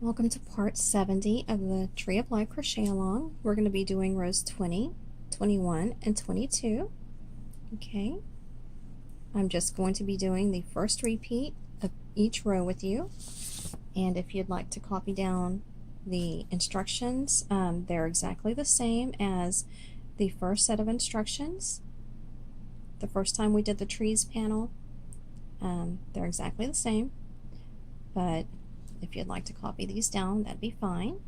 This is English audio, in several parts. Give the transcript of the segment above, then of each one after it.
Welcome to part 70 of the Tree of Life Crochet Along. We're going to be doing rows 20, 21, and 22. Okay, I'm just going to be doing the first repeat of each row with you. And if you'd like to copy down the instructions, they're exactly the same as the first set of instructions. The first time we did the trees panel, they're exactly the same, but if you'd like to copy these down, that'd be fine.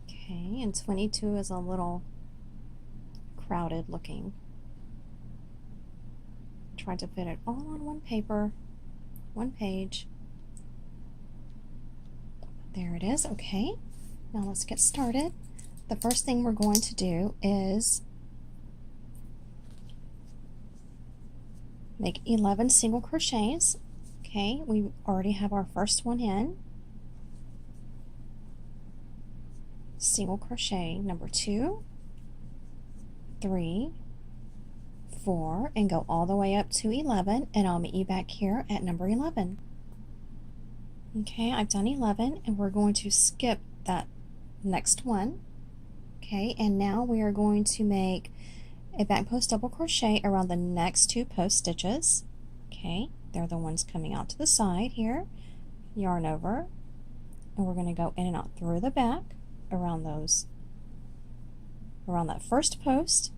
Okay, and 22 is a little crowded looking. Try to fit it all on one paper, one page. There it is. Okay, now let's get started. The first thing we're going to do is make 11 single crochets. Okay, we already have our first one in. Single crochet number 2, 3, 4, and go all the way up to 11, and I'll meet you back here at number 11. Okay, I've done 11, and we're going to skip that next one. Okay, and now we are going to make a back post double crochet around the next 2 post stitches. Okay, they're the ones coming out to the side here. Yarn over, and we're going to go in and out through the back around that first post,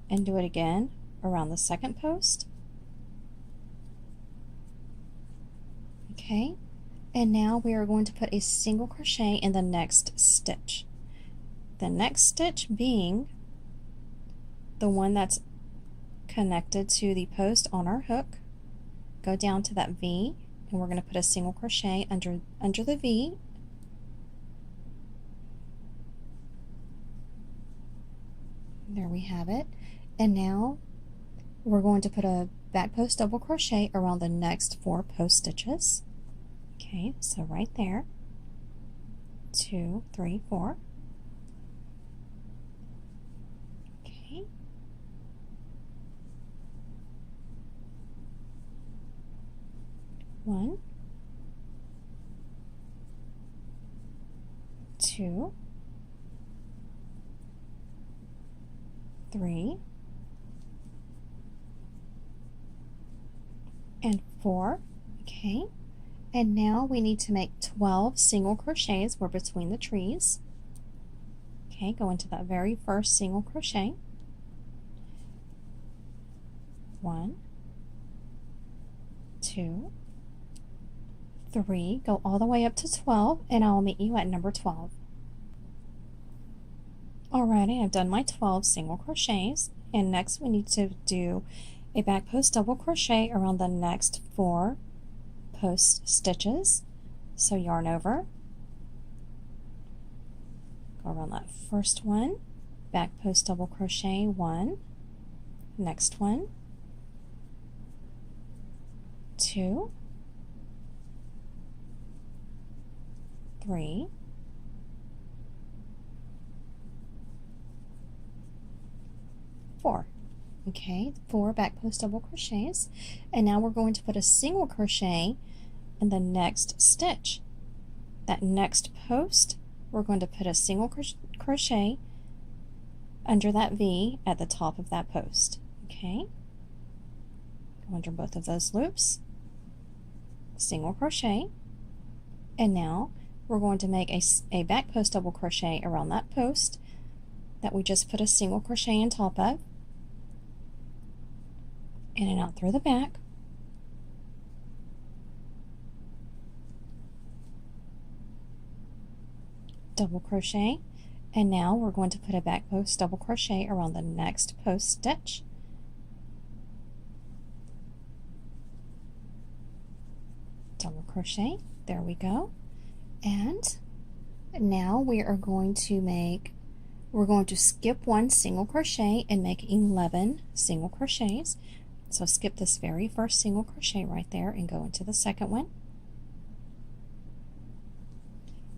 and do it again around the second post. Okay, and now we are going to put a single crochet in the next stitch. The next stitch being the one that's connected to the post on our hook. Go down to that V, and we're going to put a single crochet under the V. There we have it. And now we're going to put a back post double crochet around the next 4 post stitches. Okay, so right there, 2, 3, 4. Okay. 1, 2, 3, and 4. Okay, and now we need to make 12 single crochets. We're between the trees. Okay, go into that very first single crochet. 1, 2, 3, go all the way up to 12, and I'll meet you at number 12. Alrighty, I've done my 12 single crochets, and next we need to do a back post double crochet around the next 4 post stitches. So yarn over, go around that first one, back post double crochet 1, next one, 2, 3, 4. Okay, 4 back post double crochets, and now we're going to put a single crochet in the next stitch. That next post, we're going to put a single crochet under that V at the top of that post. Okay, go under both of those loops, single crochet, and now we're going to make a back post double crochet around that post that we just put a single crochet on top of, in and out through the back, double crochet, and now we're going to put a back post double crochet around the next post stitch, double crochet. There we go. And now we are going to skip 1 single crochet and make 11 single crochets. So skip this very first single crochet right there and go into the second one.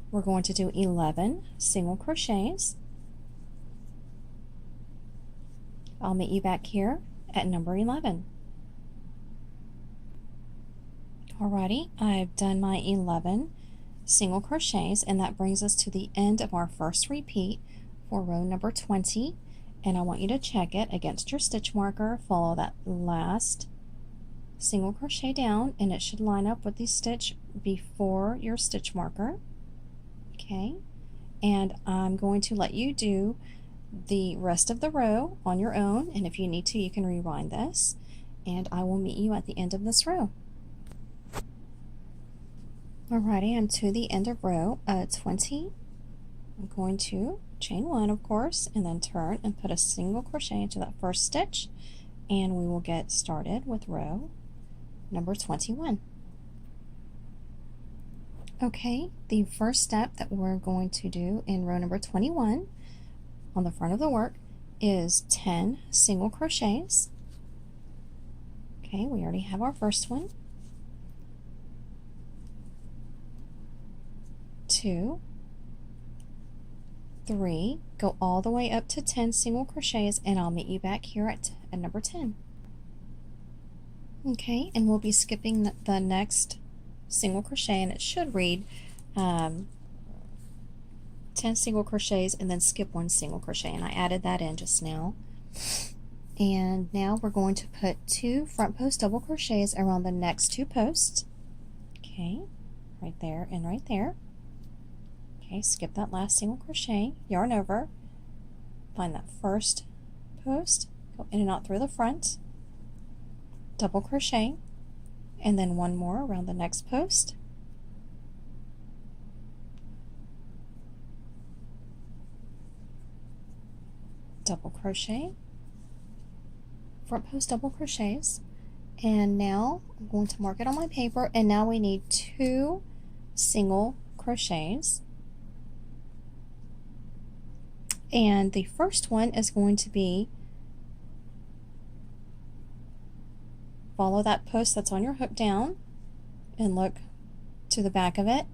We're going to do 11 single crochets, I'll meet you back here at number 11. Alrighty, I've done my 11 single crochets, and that brings us to the end of our first repeat for row number 20. And I want you to check it against your stitch marker. Follow that last single crochet down, and it should line up with the stitch before your stitch marker. Okay, and I'm going to let you do the rest of the row on your own, and if you need to, you can rewind this, and I will meet you at the end of this row. Alrighty, I'm to the end of row 20. I'm going to chain 1, of course, and then turn and put a single crochet into that first stitch, and we will get started with row number 21. Okay, the first step that we're going to do in row number 21 on the front of the work is 10 single crochets. Okay, we already have our first one. 2, 3, go all the way up to 10 single crochets, and I'll meet you back here at number 10. Okay, and we'll be skipping the next single crochet, and it should read 10 single crochets and then skip 1 single crochet, and I added that in just now. And now we're going to put 2 front post double crochets around the next 2 posts. Okay, right there and right there. Okay, skip that last single crochet, yarn over, find that first post, go in and out through the front, double crochet, and then 1 more around the next post. Double crochet, front post double crochets, and now I'm going to mark it on my paper, and now we need 2 single crochets. And the first one is going to be, follow that post that's on your hook down and look to the back of it,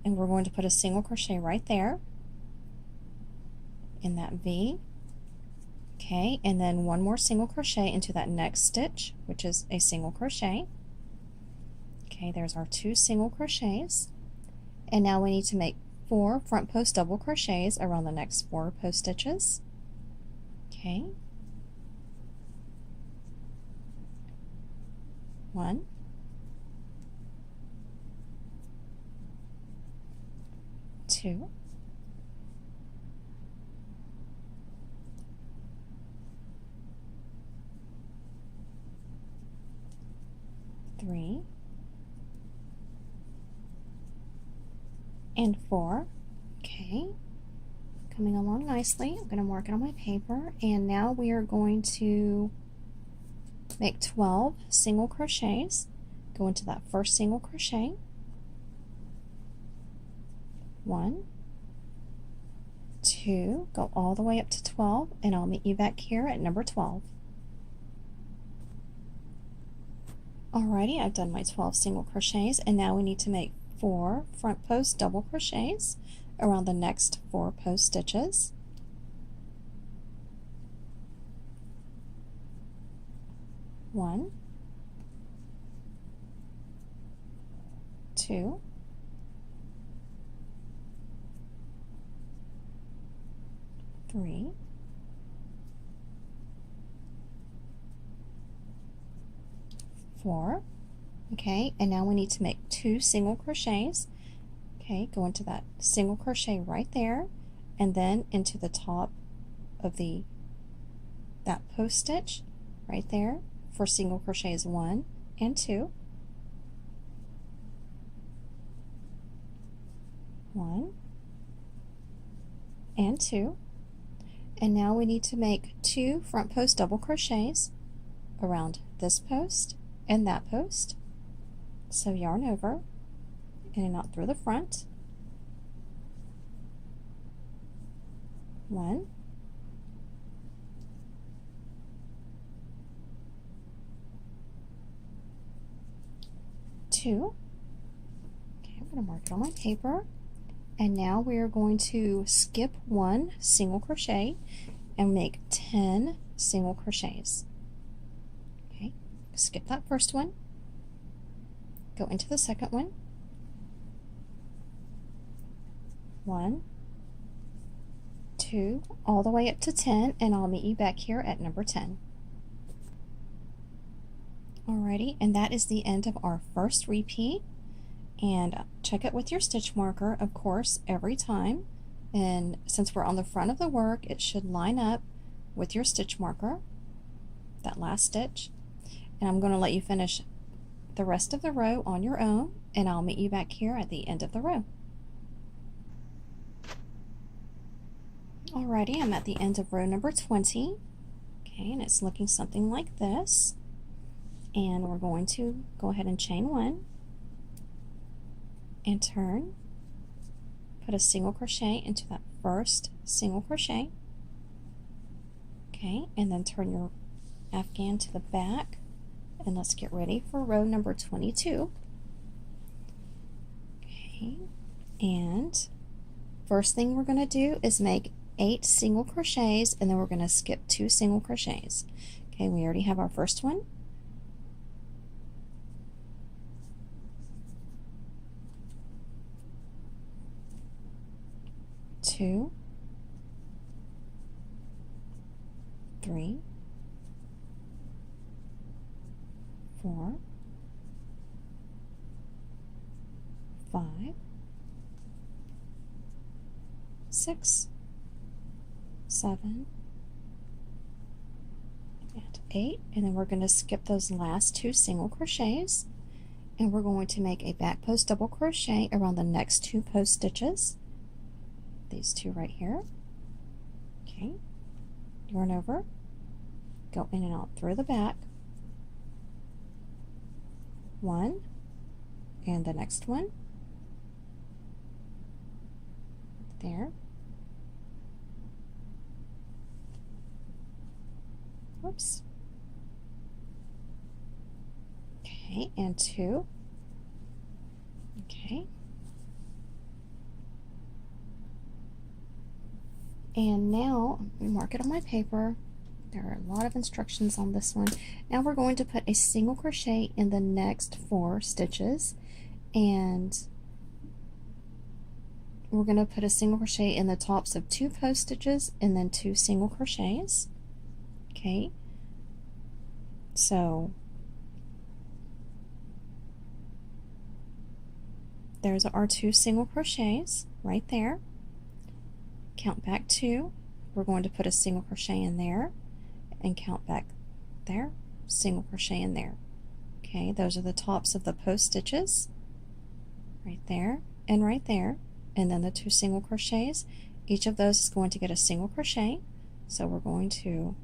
and we're going to put a single crochet right there in that V. Okay, and then 1 more single crochet into that next stitch, which is a single crochet. Okay, there's our 2 single crochets, and now we need to make 4 front post double crochets around the next 4 post stitches. Okay, 1, 2, 3, and 4. Okay, coming along nicely. I'm going to mark it on my paper, and now we are going to make 12 single crochets. Go into that first single crochet, 1, 2, go all the way up to 12, and I'll meet you back here at number 12. Alrighty, I've done my 12 single crochets, and now we need to make 4 front post double crochets around the next 4 post stitches. 1, 2, 3, 4. Okay, and now we need to make 2 single crochets. Okay, go into that single crochet right there, and then into the top of that post stitch right there for single crochets 1 and 2. 1 and 2. And now we need to make 2 front post double crochets around this post and that post. So yarn over, in and out through the front. 1, 2. Okay, I'm going to mark it on my paper. And now we are going to skip 1 single crochet and make 10 single crochets. Okay, skip that first one, go into the second one, 1, 2, all the way up to 10, and I'll meet you back here at number 10. Alrighty, and that is the end of our first repeat. And check it with your stitch marker, of course, every time. And since we're on the front of the work, it should line up with your stitch marker, that last stitch. And I'm going to let you finish the rest of the row on your own, and I'll meet you back here at the end of the row. Alrighty, I'm at the end of row number 20. Okay, and it's looking something like this. And we're going to go ahead and chain 1 and turn, put a single crochet into that first single crochet. Okay, and then turn your Afghan to the back, and let's get ready for row number 22. Okay, and first thing we're going to do is make 8 single crochets, and then we're going to skip 2 single crochets. Okay, we already have our first one. 2, 3, 4, 5, 6, 7, and 8, and then we're going to skip those last 2 single crochets, and we're going to make a back post double crochet around the next 2 post stitches. These 2 right here. Okay, yarn over, go in and out through the back, 1, and the next one, there, whoops, okay, and 2, okay. And now, let me mark it on my paper. There are a lot of instructions on this one. Now we're going to put a single crochet in the next 4 stitches, and we're going to put a single crochet in the tops of 2 post stitches and then 2 single crochets. Okay, so there's our 2 single crochets right there. Count back 2, we're going to put a single crochet in there, and count back there, single crochet in there. Okay, those are the tops of the post stitches, right there and right there, and then the 2 single crochets. Each of those is going to get a single crochet, so we're going to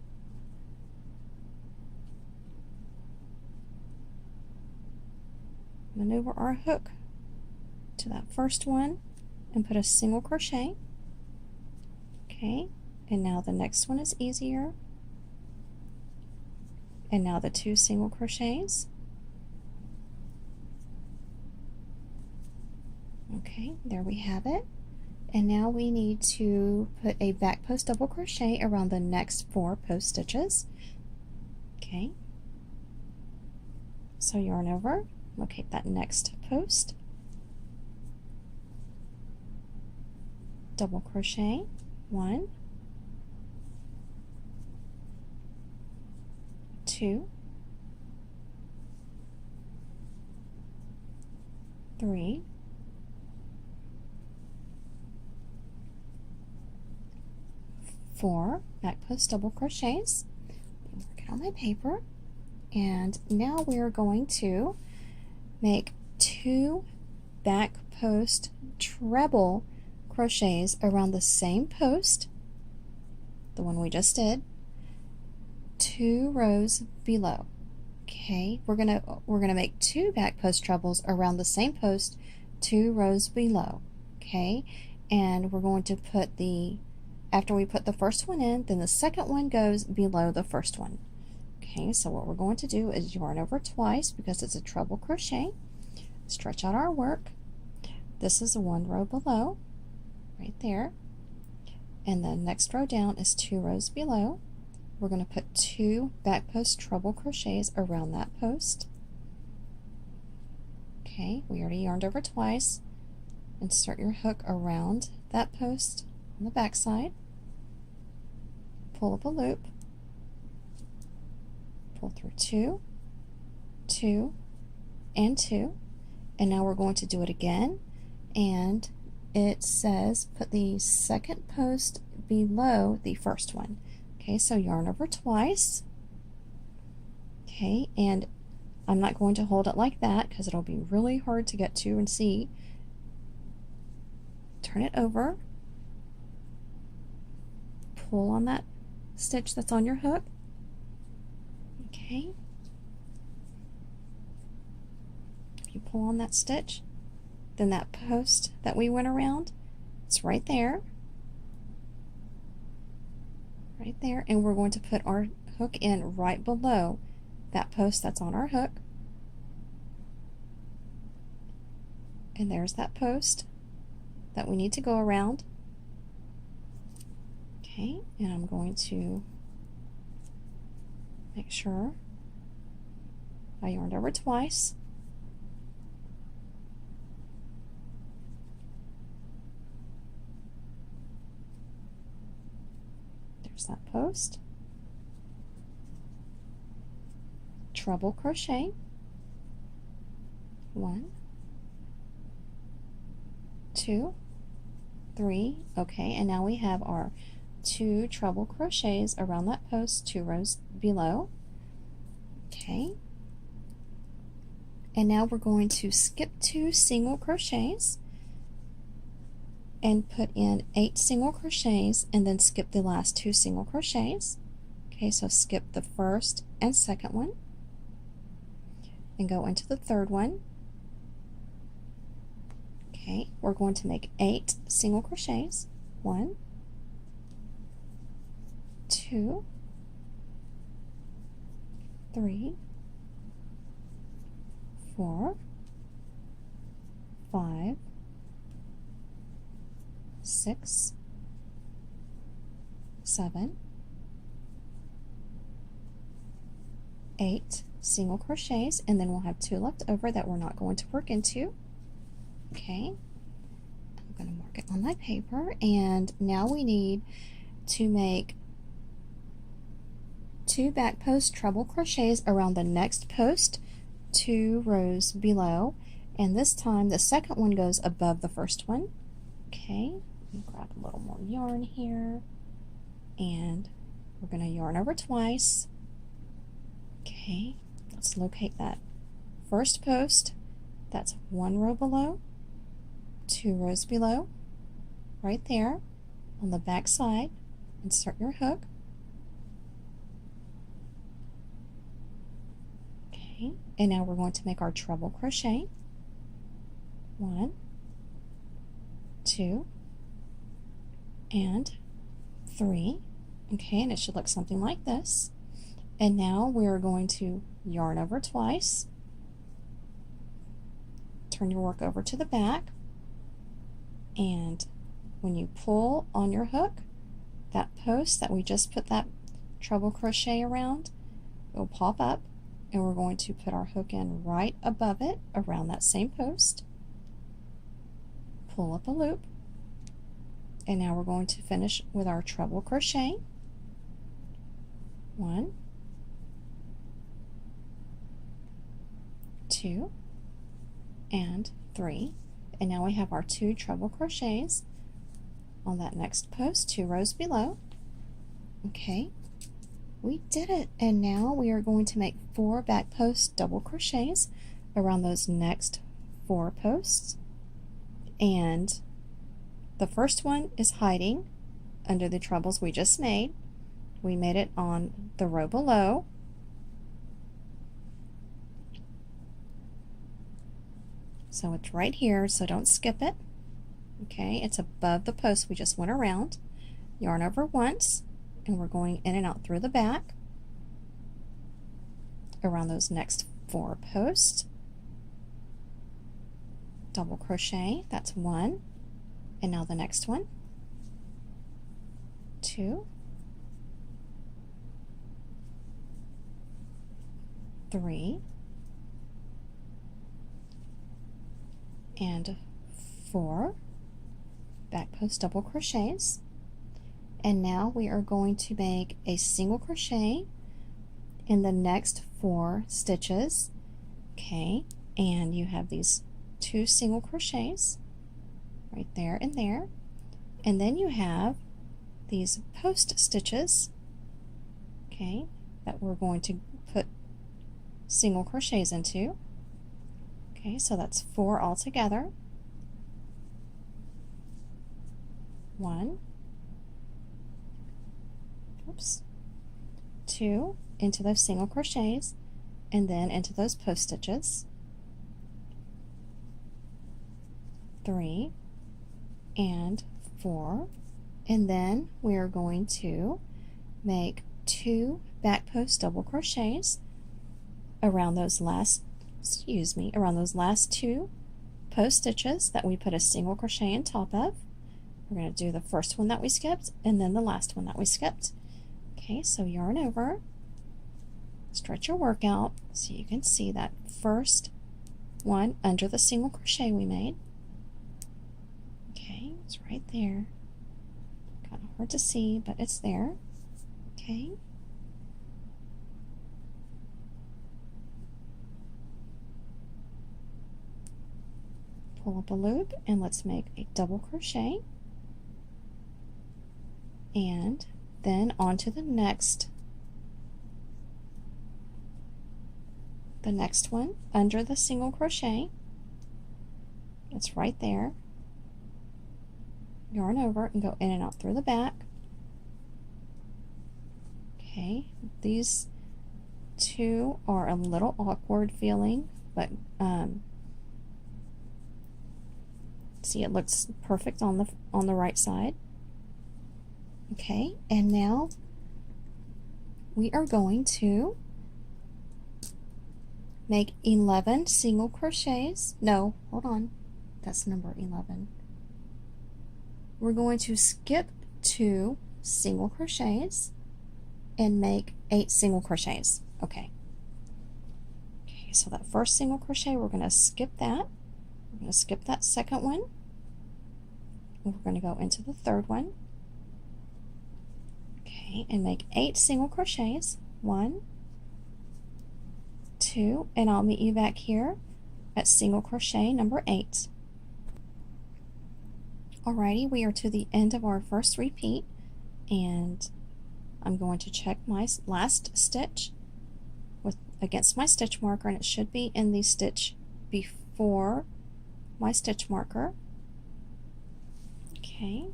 maneuver our hook to that first one and put a single crochet. Okay, and now the next one is easier. And now the 2 single crochets. Okay, there we have it. And now we need to put a back post double crochet around the next 4 post stitches. Okay, so yarn over, locate that next post, double crochet, 1, 2, 3, 4 back post double crochets. Mark it on my paper, and now we are going to make 2 back post treble crochets around the same post, the one we just did, 2 rows below. Okay, we're gonna make 2 back post trebles around the same post, 2 rows below. Okay, and we're going to put after we put the first one in, then the second one goes below the first one. Okay, so what we're going to do is yarn over twice because it's a treble crochet, stretch out our work. This is 1 row below, right there, and the next row down is 2 rows below. we're going to put 2 back post treble crochets around that post. Okay, we already yarned over twice. Insert your hook around that post on the back side, pull up a loop, pull through 2, 2, and 2, and now we're going to do it again, and it says put the second post below the first one. Okay, so yarn over twice. Okay, and I'm not going to hold it like that because it'll be really hard to get to and see. Turn it over, pull on that stitch that's on your hook. Okay, if you pull on that stitch, then that post that we went around, it's right there, and we're going to put our hook in right below that post that's on our hook. And there's that post that we need to go around. Okay, and I'm going to make sure I yarned over twice. There's that post. Treble crochet. 1, 2, 3. Okay, and now we have our 2 treble crochets around that post, 2 rows below. Okay, and now we're going to skip 2 single crochets and put in 8 single crochets and then skip the last 2 single crochets. Okay, so skip the first and second one and go into the third one. Okay, we're going to make 8 single crochets. 1, 2, 3, 4, 5, 6, 7, 8 single crochets, and then we'll have 2 left over that we're not going to work into. Okay, I'm going to mark it on my paper, and now we need to make 2 back post treble crochets around the next post, 2 rows below, and this time the second one goes above the first one. Okay, let me grab a little more yarn here, and we're going to yarn over twice. Okay, let's locate that first post. That's 1 row below, 2 rows below, right there on the back side. Insert your hook. Okay, and now we're going to make our treble crochet. 1, 2, and 3. Okay, and it should look something like this. And now we're going to yarn over twice. Turn your work over to the back, and when you pull on your hook, that post that we just put that treble crochet around will pop up, and we're going to put our hook in right above it around that same post. Pull up a loop, and now we're going to finish with our treble crochet. 1, 2, and 3, and now we have our 2 treble crochets on that next post, 2 rows below. Okay, we did it, and now we are going to make 4 back post double crochets around those next 4 posts, and the first one is hiding under the trebles we just made. We made it on the row below. So it's right here, so don't skip it. Okay, it's above the post we just went around. Yarn over once, and we're going in and out through the back around those next 4 posts. Double crochet, that's 1, and now the next one. 2, 3 and 4 back post double crochets, and now we are going to make a single crochet in the next 4 stitches. Okay, and you have these 2 single crochets right there and there, and then you have these post stitches, okay, that we're going to put single crochets into. Okay, so that's 4 altogether. 1, oops, 2 into those single crochets, and then into those post stitches, 3 and 4, and then we are going to make 2 back post double crochets around those last, around those last 2 post stitches that we put a single crochet on top of. We're going to do the first one that we skipped and then the last one that we skipped. Okay, so yarn over, stretch your work out so you can see that first one under the single crochet we made. Okay, it's right there. Kind of hard to see, but it's there. Okay. Pull up a loop and let's make a double crochet, and then onto the next one under the single crochet. It's right there. Yarn over and go in and out through the back. Okay, these 2 are a little awkward feeling, but see, it looks perfect on the right side. Okay, and now we are going to make 11 single crochets. No, hold on, that's number 11. We're going to skip 2 single crochets and make 8 single crochets. Okay. Okay, so that first single crochet, we're going to skip that. We're going to skip that second one. And we're going to go into the third one. Okay, and make 8 single crochets. 1, 2, and I'll meet you back here at single crochet number 8. Alrighty, we are to the end of our first repeat, and I'm going to check my last stitch against my stitch marker, and it should be in the stitch before my stitch marker. Okay,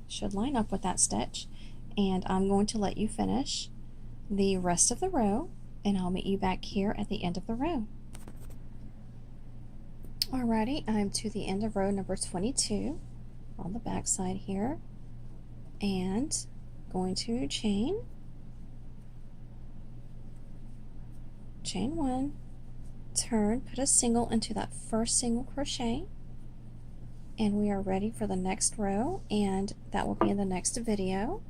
should line up with that stitch, and I'm going to let you finish the rest of the row, and I'll meet you back here at the end of the row. Alrighty, I'm to the end of row number 22 on the back side here, and going to chain 1, turn, put a single into that first single crochet, and we are ready for the next row, and that will be in the next video.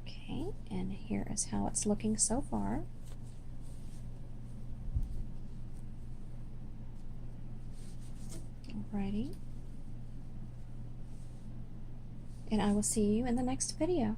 Okay, and here is how it's looking so far. Alrighty, and I will see you in the next video.